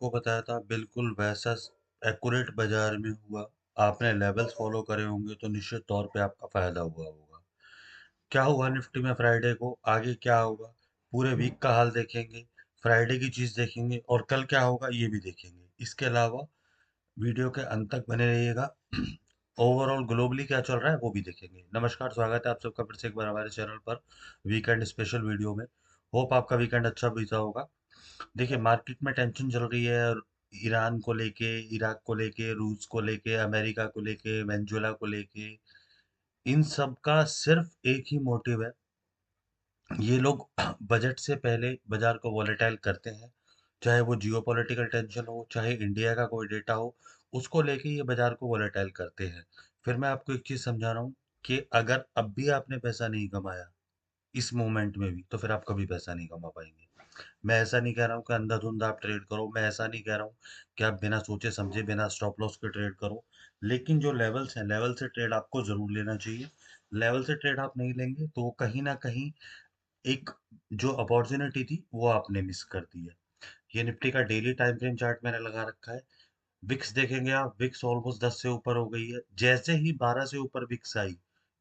आपको बताया था बिल्कुल वैसा एक्यूरेट बाजार में हुआ। आपने लेवल्स फॉलो करे होंगे तो निश्चित तौर पे आपका फायदा हुआ होगा। क्या हुआ निफ्टी में फ्राइडे को, आगे क्या होगा, पूरे वीक का हाल देखेंगे, फ्राइडे की चीज देखेंगे और कल क्या होगा ये भी देखेंगे। इसके अलावा वीडियो के अंत तक बने रहिएगा। ओवरऑल ग्लोबली क्या चल रहा है वो भी देखेंगे। नमस्कार, स्वागत है आप सबका फिर से एक बार हमारे चैनल पर वीकेंड स्पेशल वीडियो में। होप आपका वीकेंड अच्छा बीता होगा। देखिए, मार्केट में टेंशन चल रही है और ईरान को लेके, इराक को लेके, रूस को लेके, अमेरिका को लेके, वेनेजुएला को लेके। इन सब का सिर्फ एक ही मोटिव है। ये लोग बजट से पहले बाजार को वॉलेटाइल करते हैं। चाहे वो जियोपॉलिटिकल टेंशन हो, चाहे इंडिया का कोई डेटा हो, उसको लेके ये बाजार को वॉलेटाइल करते हैं। फिर मैं आपको एक चीज समझा रहा हूँ कि अगर अब भी आपने पैसा नहीं कमाया इस मोमेंट में भी, तो फिर आप कभी पैसा नहीं कमा पाएंगे। मैं ऐसा नहीं कह रहा हूँ कि अंधाधुंध आप ट्रेड करो, मैं ऐसा नहीं कह रहा हूँ कि आप बिना सोचे समझे बिना स्टॉप लॉस के ट्रेड करो। लेकिन जो लेवल्स हैं, लेवल से ट्रेड आपको जरूर लेना चाहिए। लेवल से ट्रेड आप नहीं लेंगे तो वो कहीं ना कहीं एक जो अपॉर्चुनिटी थी वो आपने मिस कर दी है। ये निफ्टी का डेली टाइम फ्रेम चार्ट मैंने लगा रखा है। विक्स देखेंगे आप, विक्स ऑलमोस्ट 10 से ऊपर हो गई है। जैसे ही 12 से ऊपर विक्स आई,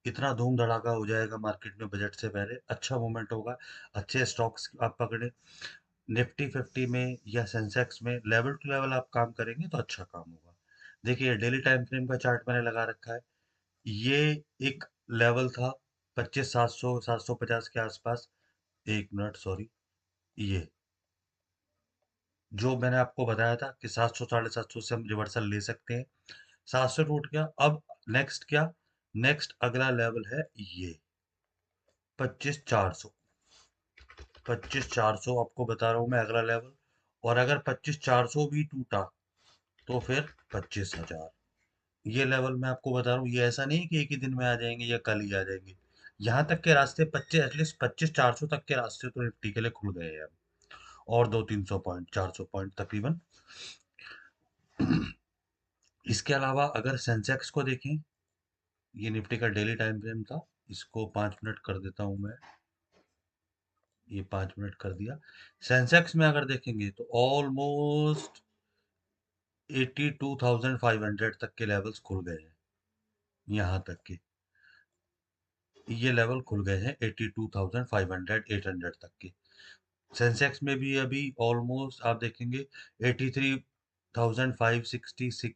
इतना धूम धड़ाका हो जाएगा मार्केट में बजट से पहले। अच्छा मूवमेंट होगा, अच्छे स्टॉक्स आप पकड़े। निफ्टी 50 में या सेंसेक्स में लेवल टू लेवल आप काम करेंगे तो अच्छा काम होगा। देखिए, डेली टाइम फ्रेम का चार्ट मैंने लगा रखा है। ये एक लेवल था 25,700 750 के आसपास। एक मिनट, सॉरी। ये जो मैंने आपको बताया था कि 700 750 से हम रिवर्सल ले सकते हैं, 700 टूट गया। अब नेक्स्ट क्या, नेक्स्ट अगला लेवल है ये 25,400। 25,400 आपको बता रहा हूं मैं अगला लेवल। और अगर 25,400 भी टूटा तो फिर 25,000। ये लेवल मैं आपको बता रहा हूँ, ये ऐसा नहीं कि एक ही दिन में आ जाएंगे या कल ही आ जाएंगे। यहाँ तक के रास्ते 25, एटलीस्ट 25,400 तक के रास्ते तो निफ्टी के लिए खुल गए हैं अब। और 200-300 पॉइंट, 400 पॉइंट तकरीबन। इसके अलावा अगर सेंसेक्स को देखें, ये निफ्टी का डेली टाइम फ्रेम था। इसको 5 मिनट कर देता हूं मैं। ये 5 मिनट कर दिया। सेंसेक्स में अगर देखेंगे तो ऑलमोस्ट 82,500 तक के लेवल्स खुल गए हैं। यहाँ तक के ये लेवल खुल गए हैं 82,500 800 तक के। सेंसेक्स में भी अभी ऑलमोस्ट आप देखेंगे 83,566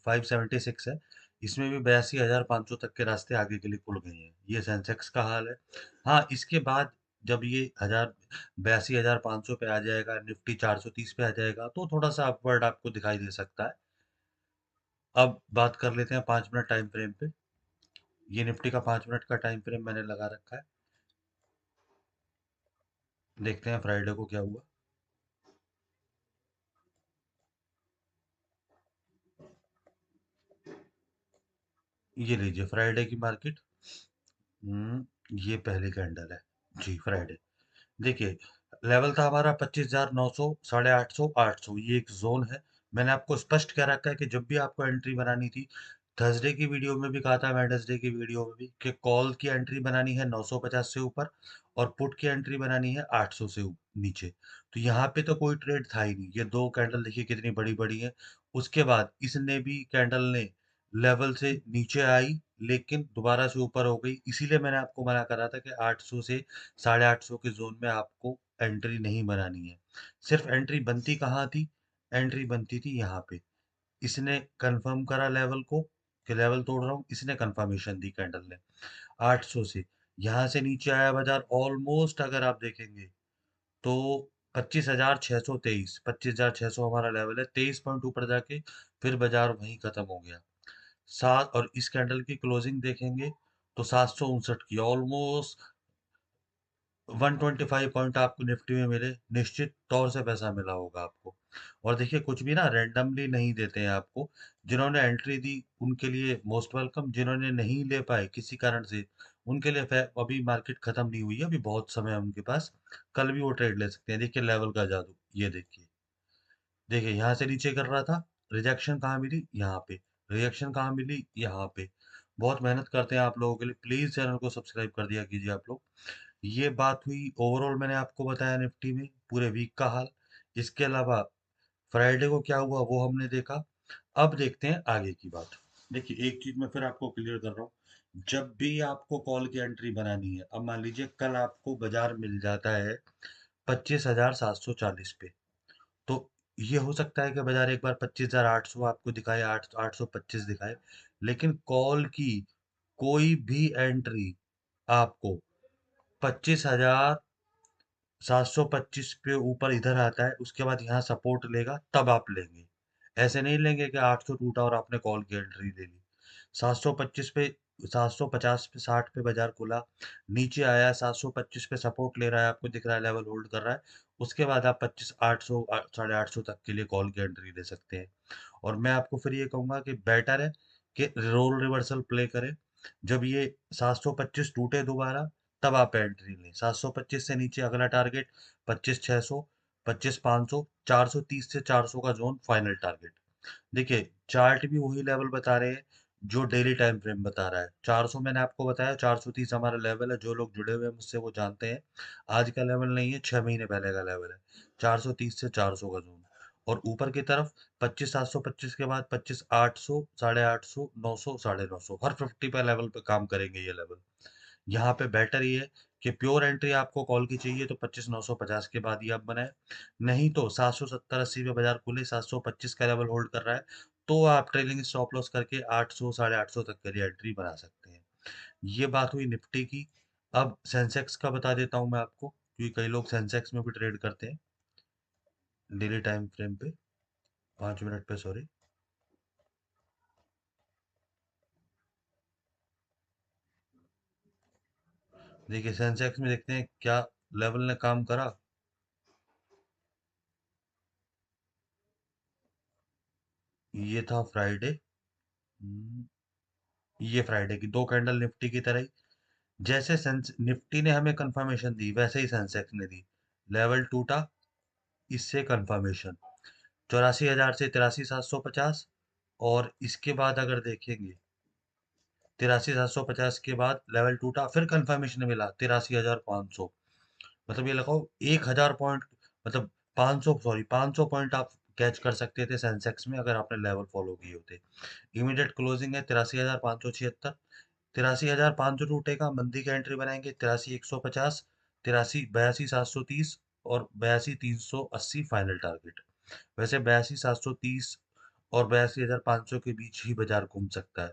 576 है। इसमें भी 82,500 तक के रास्ते आगे के लिए खुल गए हैं। ये सेंसेक्स का हाल है। हाँ, इसके बाद जब ये 82,500 पे आ जाएगा, निफ्टी 430 पे आ जाएगा, तो थोड़ा सा अपवर्ड आपको दिखाई दे सकता है। अब बात कर लेते हैं 5 मिनट टाइम फ्रेम पे। ये निफ्टी का 5 मिनट का टाइम फ्रेम मैंने लगा रखा है। देखते हैं फ्राइडे को क्या हुआ। ये लीजिए फ्राइडे की मार्केट। ये पहली कैंडल है जी, फ्राइडे। देखिए, लेवल था हमारा 25,900, 850, 800। ये एक जोन है। मैंने आपको स्पष्ट कह रखा है कि जब भी आपको एंट्री बनानी थी, थर्सडे की वीडियो में भी कहा था, वेडनेसडे की वीडियो में भी, कि कॉल की एंट्री बनानी है 950 से ऊपर और पुट की एंट्री बनानी है 800 से नीचे। तो यहाँ पे तो कोई ट्रेड था ही नहीं। ये दो कैंडल देखिए कितनी बड़ी बड़ी है। उसके बाद इसने भी, कैंडल ने लेवल से नीचे आई लेकिन दोबारा से ऊपर हो गई। इसीलिए मैंने आपको मना करा था कि 800 से 850 के जोन में आपको एंट्री नहीं बनानी है। सिर्फ एंट्री बनती कहाँ थी, एंट्री बनती थी यहाँ पे। इसने कंफर्म करा लेवल को कि लेवल तोड़ रहा हूँ, इसने कंफर्मेशन दी कैंडल ने 800 से। यहाँ से नीचे आया बाजार ऑलमोस्ट, अगर आप देखेंगे तो 25,623, 25,600 हमारा लेवल है। 23 पॉइंट ऊपर जाके फिर बाजार वहीं खत्म हो गया। सात, और इस कैंडल की क्लोजिंग देखेंगे तो 759 की, ऑलमोस्ट 125 पॉइंट आपको निफ्टी में मिले। निश्चित तौर से पैसा मिला होगा आपको। और देखिए, कुछ भी ना रैंडमली नहीं देते हैं आपको। जिन्होंने एंट्री दी उनके लिए मोस्ट वेलकम, जिन्होंने नहीं ले पाए किसी कारण से, उनके लिए अभी मार्केट खत्म नहीं हुई है, अभी बहुत समय है उनके पास। कल भी वो ट्रेड ले सकते हैं। देखिए लेवल का जादू, ये देखिए। देखिए, यहाँ से नीचे कर रहा था, रिजेक्शन कहाँ मिली, यहाँ पे। रिजेक्शन कहाँ मिली, यहाँ पे। बहुत मेहनत करते हैं आप लोगों के लिए। प्लीज चैनल को सब्सक्राइब कर दिया कीजिए आप लोग। ये बात हुई ओवरऑल, मैंने आपको बताया निफ्टी में पूरे वीक का हाल। इसके अलावा फ्राइडे को क्या हुआ वो हमने देखा। अब देखते हैं आगे की बात। देखिए एक चीज मैं फिर आपको क्लियर कर रहा हूँ, जब भी आपको कॉल की एंट्री बनानी है, अब मान लीजिए कल आपको बाजार मिल जाता है 25,740 पे, तो ये हो सकता है कि बाजार एक बार 25,800 आपको दिखाए, 825 दिखाए, लेकिन कॉल की कोई भी एंट्री आपको 25,725 पे ऊपर इधर आता है, उसके बाद यहाँ सपोर्ट लेगा तब आप लेंगे। ऐसे नहीं लेंगे कि 800 टूटा और आपने कॉल की एंट्री ले ली। 725 पे, 750 पे, 60 पे बाजार खुला, नीचे आया 725 पे सपोर्ट ले रहा है, आपको दिख रहा है लेवल होल्ड कर रहा है। उसके बाद आप 25 800 850 तक के लिए कॉल की एंट्री ले सकते हैं। और मैं आपको फिर ये कहूंगा कि बेटर है कि रोल रिवर्सल प्ले करें। जब ये 725 टूटे दोबारा, तब आप एंट्री लें। 725 से नीचे अगला टारगेट 25,600, 25,500, 430 से 400 का जोन फाइनल टारगेट। देखिए चार्ट भी वही लेवल बता रहे हैं जो डेली टाइम फ्रेम बता रहा है। 400 मैंने आपको बताया, 430 हमारा लेवल है, जो लोग जुड़े हुए हैं मुझसे वो जानते हैं। आज का लेवल नहीं है, 6 महीने पहले का लेवल है। 430 से 400 का जोन। और ऊपर की तरफ 25,725 के बाद 25,800, 850, 900, 950, हर 50 पे लेवल पे काम करेंगे ये लेवल। यहाँ पे बेटर ये है कि प्योर एंट्री आपको कॉल की चाहिए तो 25,950 के बाद ही आप बनाए। नहीं तो 770-80 पे बाजार खुले, 725 का लेवल होल्ड कर रहा है, तो आप ट्रेलिंग स्टॉप लॉस करके 800, 850 तक के लिए एंट्री बना सकते हैं। ये बात हुई निफ्टी की। अब सेंसेक्स का बता देता हूँ मैं आपको, क्योंकि कई लोग सेंसेक्स में भी ट्रेड करते हैं डेली टाइम फ्रेम पे। 5 मिनट पे, सॉरी। देखिए सेंसेक्स में देखते हैं क्या लेवल ने काम करा। ये था फ्राइडे। ये फ्राइडे की दो कैंडल निफ्टी की तरह ही। जैसे सेंस निफ्टी ने हमें कंफर्मेशन दी, वैसे ही सेंसेक्स ने दी। लेवल टूटा, इससे कंफर्मेशन 84,000 से 83,750। और इसके बाद अगर देखेंगे 83,750 के बाद लेवल टूटा, फिर कंफर्मेशन मिला 83,500। मतलब ये लगाओ 1,000 पॉइंट, मतलब 500, सॉरी 500 पॉइंट आप कैच कर सकते थे सेंसेक्स में अगर आपने लेवल फॉलो किए होते। इमीडिएट क्लोजिंग है 83,576। 83,500 टूटेगा, मंदी का एंट्री बनाएंगे 83,150, 82,सात सौ तीस और 82,380 फाइनल टारगेट। वैसे 82,730 और 82,500 के बीच ही बाजार घूम सकता है।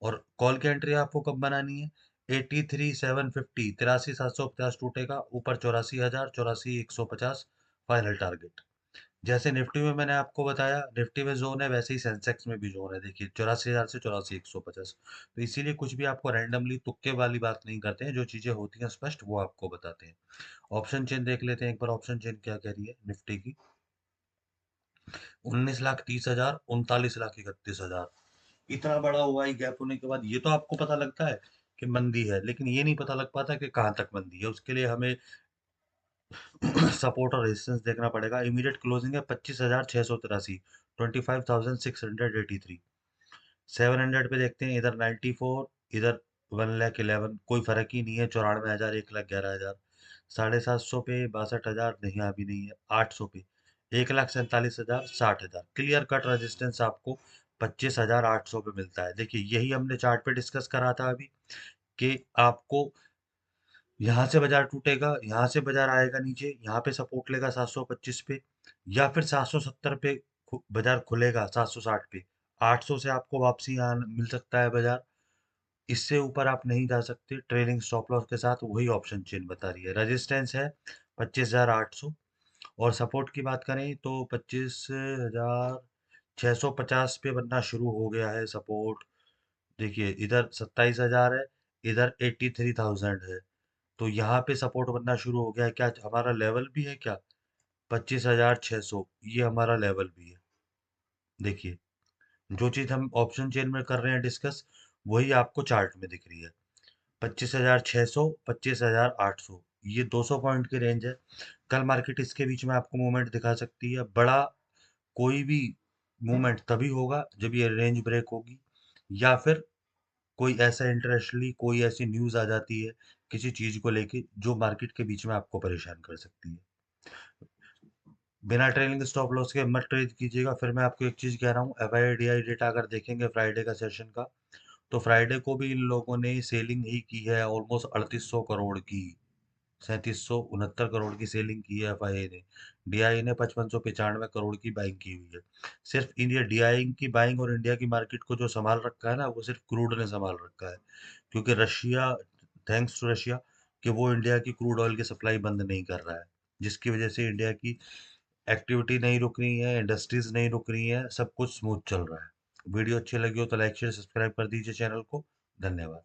और कॉल की एंट्री आपको कब बनानी है? 83,750, 83,750 टूटेगा, ऊपर 84,000, 84,150 फाइनल टारगेट। जैसे निफ्टी में मैंने आपको बताया, निफ्टी में जोन है, वैसे ही सेंसेक्स में भी जोन है। देखिए 84,000 से 84,150। तो इसीलिए कुछ भी आपको रैंडमली तुक्के वाली बात नहीं करते हैं, जो चीजें होती हैं स्पष्ट वो आपको बताते हैं। ऑप्शन चेन देख लेते हैं एक बार, ऑप्शन चेन क्या कह रही है निफ्टी की। 19,30,000, 39,31,000। इतना बड़ा हुआ ही गैप होने के बाद ये तो आपको पता लगता है कि मंदी है, लेकिन ये नहीं पता लग पाता कि कहाँ तक मंदी है। उसके लिए हमें सपोर्ट और रेजिस्टेंस देखना पड़ेगा। इमीडिएट क्लोजिंग है 25,683, 25,683। 700 पे देखते हैं, इधर 94, इधर 1,11,000, कोई फर्क ही नहीं है। 94,000, 1,11,000। 750 पे 62,000, नहीं अभी नहीं है। 800 पे 1,47,000, 60,000। क्लियर कट रेजिस्टेंस आपको 25,800 पे मिलता है। देखिए यही हमने चार्ट पे डिस्कस करा था अभी, कि आपको यहाँ से बाजार टूटेगा, यहाँ से बाजार आएगा नीचे, यहाँ पे सपोर्ट लेगा 725 पे, या फिर 770 पे बाजार खुलेगा 760 पे। 800 से आपको वापसी मिल सकता है बाजार। इससे ऊपर आप नहीं जा सकते ट्रेलिंग स्टॉप लॉस के साथ। वही ऑप्शन चेन बता रही है। रेजिस्टेंस है 25,800। और सपोर्ट की बात करें तो 25,650 पे बनना शुरू हो गया है सपोर्ट। देखिए इधर 27,000 है, इधर 83,000 है। तो यहाँ पे सपोर्ट बनना शुरू हो गया है। क्या हमारा लेवल भी है क्या? 25,600, ये हमारा लेवल भी है। देखिए जो चीज हम ऑप्शन चेन में कर रहे हैं डिस्कस, वही आपको चार्ट में दिख रही है। 25,600, 25,800, ये 200 पॉइंट की रेंज है। कल मार्केट इसके बीच में आपको मूवमेंट दिखा सकती है। बड़ा कोई भी मूवमेंट तभी होगा जब ये रेंज ब्रेक होगी, या फिर कोई ऐसा इंटरेस्टली कोई ऐसी न्यूज आ जाती है किसी चीज को लेके, जो मार्केट के बीच में आपको परेशान कर सकती है। बिना ट्रेलिंग स्टॉप लॉस के मत ट्रेड कीजिएगा। फिर मैं आपको एक चीज़ कह रहा हूँ, एफआईडीआई डेटा अगर देखेंगे फ्राइडे का सेशन का, तो फ्राइडे को भी इन लोगों ने सेलिंग ही की है ऑलमोस्ट 3800 करोड़ की। 3769 करोड़ की सेलिंग की है एफआईआई ने। डीआई ने 5595 करोड़ की बाइंग की हुई है। सिर्फ इंडिया डीआई की बाइंग और इंडिया की मार्केट को जो संभाल रखा है ना, वो सिर्फ क्रूड ने संभाल रखा है। क्योंकि रशिया, थैंक्स टू रशिया, कि वो इंडिया की क्रूड ऑयल की सप्लाई बंद नहीं कर रहा है, जिसकी वजह से इंडिया की एक्टिविटी नहीं रुक रही है, इंडस्ट्रीज नहीं रुक रही है, सब कुछ स्मूथ चल रहा है। वीडियो अच्छी लगी हो तो लाइक शेयर सब्सक्राइब कर दीजिए चैनल को। धन्यवाद।